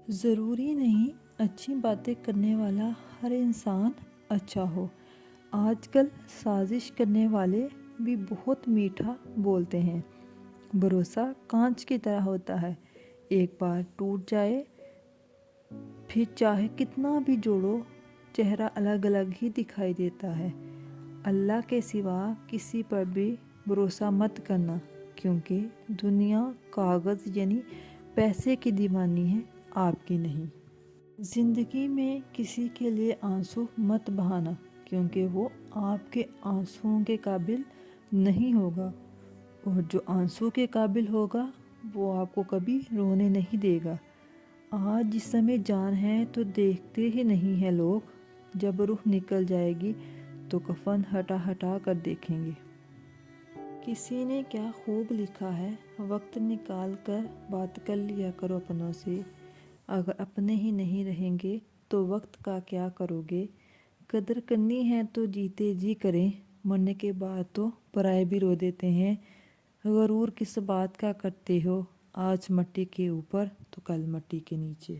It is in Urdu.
ضروری نہیں اچھی باتیں کرنے والا ہر انسان اچھا ہو۔ آج کل سازش کرنے والے بھی بہت میٹھا بولتے ہیں۔ بھروسہ کانچ کی طرح ہوتا ہے، ایک بار ٹوٹ جائے پھر چاہے کتنا بھی جوڑو چہرہ الگ الگ ہی دکھائی دیتا ہے۔ اللہ کے سوا کسی پر بھی بھروسہ مت کرنا، کیونکہ دنیا کاغذ یعنی پیسے کی دیوانی ہے، آپ کی نہیں۔ زندگی میں کسی کے لیے آنسو مت بہانا، کیونکہ وہ آپ کے آنسوؤں کے قابل نہیں ہوگا، اور جو آنسو کے قابل ہوگا وہ آپ کو کبھی رونے نہیں دے گا۔ آج جسم میں جان ہے تو دیکھتے ہی نہیں ہیں لوگ، جب روح نکل جائے گی تو کفن ہٹا ہٹا کر دیکھیں گے۔ کسی نے کیا خوب لکھا ہے، وقت نکال کر بات کر لیا کرو اپنوں سے، اگر اپنے ہی نہیں رہیں گے تو وقت کا کیا کرو گے۔ قدر کرنی ہے تو جیتے جی کریں، مرنے کے بعد تو پرائے بھی رو دیتے ہیں۔ غرور کس بات کا کرتے ہو، آج مٹی کے اوپر تو کل مٹی کے نیچے۔